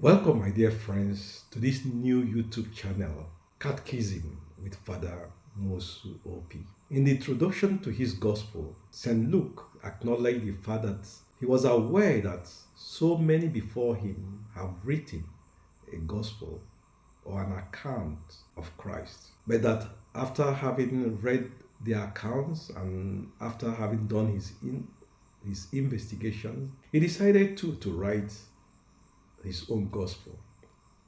Welcome, my dear friends, to this new YouTube channel, Catechism with Fada Nwosuh OP. In the introduction to his gospel, St. Luke acknowledged the fact that he was aware that so many before him have written a gospel or an account of Christ, but that after having read their accounts and after having done his investigation, he decided to write his own gospel,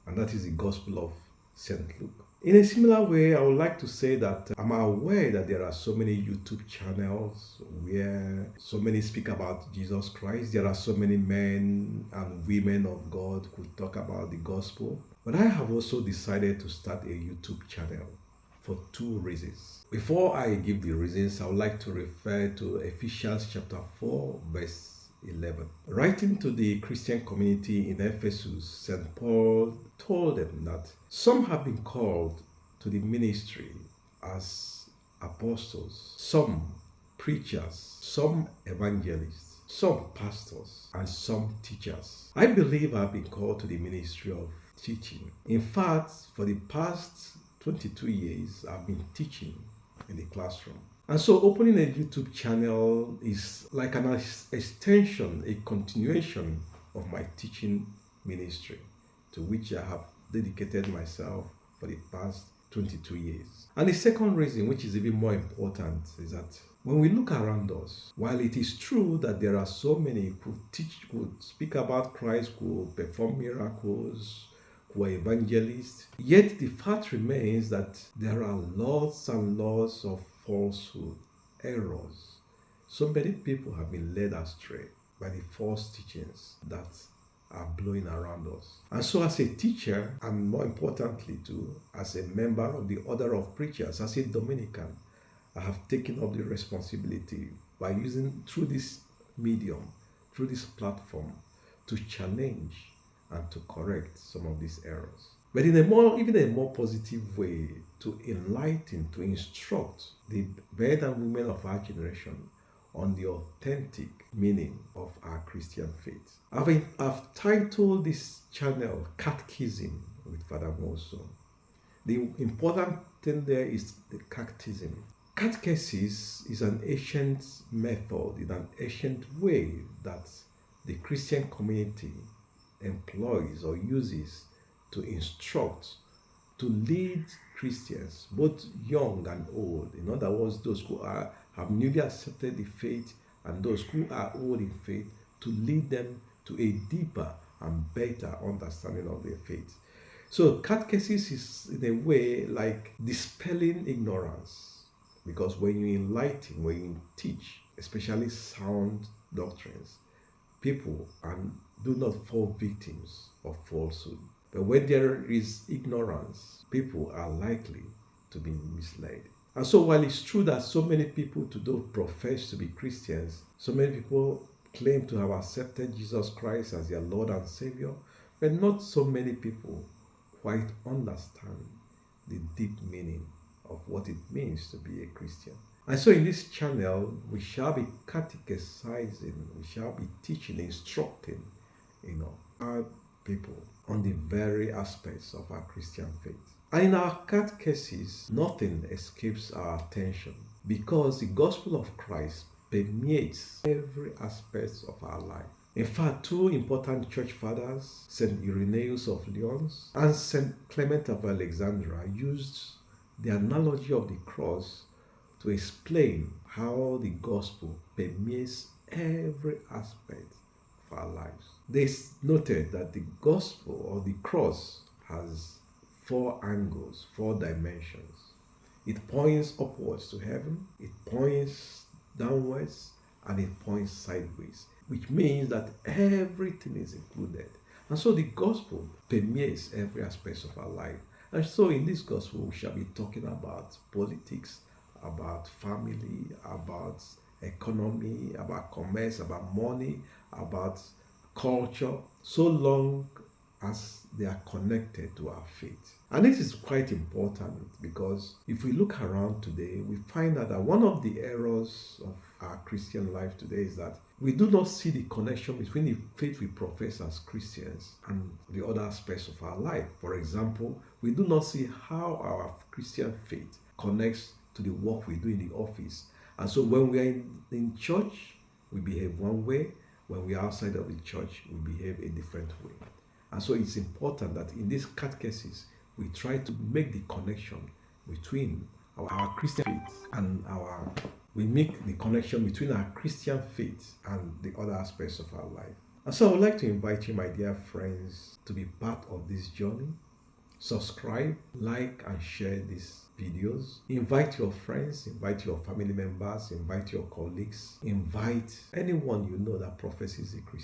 and that is the gospel of St. Luke. In a similar way, I would like to say that I'm aware that there are so many YouTube channels where so many speak about Jesus Christ. There are so many men and women of God who talk about the gospel. But I have also decided to start a YouTube channel for two reasons. Before I give the reasons, I would like to refer to Ephesians chapter 4, verse 11. Writing to the Christian community in Ephesus, St. Paul told them that some have been called to the ministry as apostles, some preachers, some evangelists, some pastors, and some teachers. I believe I've been called to the ministry of teaching. In fact, for the past 22 years, I've been teaching in the classroom. And so opening a YouTube channel is like an extension, a continuation of my teaching ministry, to which I have dedicated myself for the past 22 years. And the second reason, which is even more important, is that when we look around us, while it is true that there are so many who teach, who speak about Christ, who perform miracles, who are evangelists, yet the fact remains that there are lots and lots of falsehood, errors. So many people have been led astray by the false teachings that are blowing around us. And so as a teacher, and more importantly too, as a member of the order of preachers, as a Dominican, I have taken up the responsibility by using through this medium, through this platform, to challenge and to correct some of these errors. But in even a more positive way, to enlighten, to instruct the men and women of our generation on the authentic meaning of our Christian faith. I've titled this channel Catechism with Fada Nwosuh. The important thing there is the catechism. Catechesis is an ancient method, in an ancient way that the Christian community employs or uses to instruct, to lead Christians, both young and old. In other words, those who have newly accepted the faith and those who are old in faith, to lead them to a deeper and better understanding of their faith. So catechesis is in a way like dispelling ignorance, because when you enlighten, when you teach, especially sound doctrines, people do not fall victims of falsehood. But when there is ignorance, people are likely to be misled. And so while it's true that so many people today profess to be Christians, so many people claim to have accepted Jesus Christ as their Lord and Savior, but not so many people quite understand the deep meaning of what it means to be a Christian. And so in this channel, we shall be catechizing, we shall be teaching, instructing, our people on the very aspects of our Christian faith. And in our catechesis, nothing escapes our attention, because the gospel of Christ permeates every aspect of our life. In fact, two important church fathers, St. Irenaeus of Lyons and St. Clement of Alexandria, used the analogy of the cross to explain how the gospel permeates every aspect of our lives. They noted that the gospel or the cross has four angles, four dimensions. It points upwards to heaven, it points downwards, and it points sideways, which means that everything is included. And so the gospel permeates every aspect of our life. And so in this gospel, we shall be talking about politics, about family, about economy, about commerce, about money, about culture, so long as they are connected to our faith. And this is quite important because if we look around today, we find out that one of the errors of our Christian life today is that we do not see the connection between the faith we profess as Christians and the other aspects of our life. For example, we do not see how our Christian faith connects to the work we do in the office. And so when we are in church, we behave one way. When we are outside of the church, we behave a different way. And so it's important that in this catechesis, we try to make the connection between our Christian faith and we make the connection between our Christian faith and the other aspects of our life. And so I would like to invite you, my dear friends, to be part of this journey. Subscribe, like, and share these videos. Invite your friends, invite your family members, invite your colleagues, invite anyone you know that professes a Christian.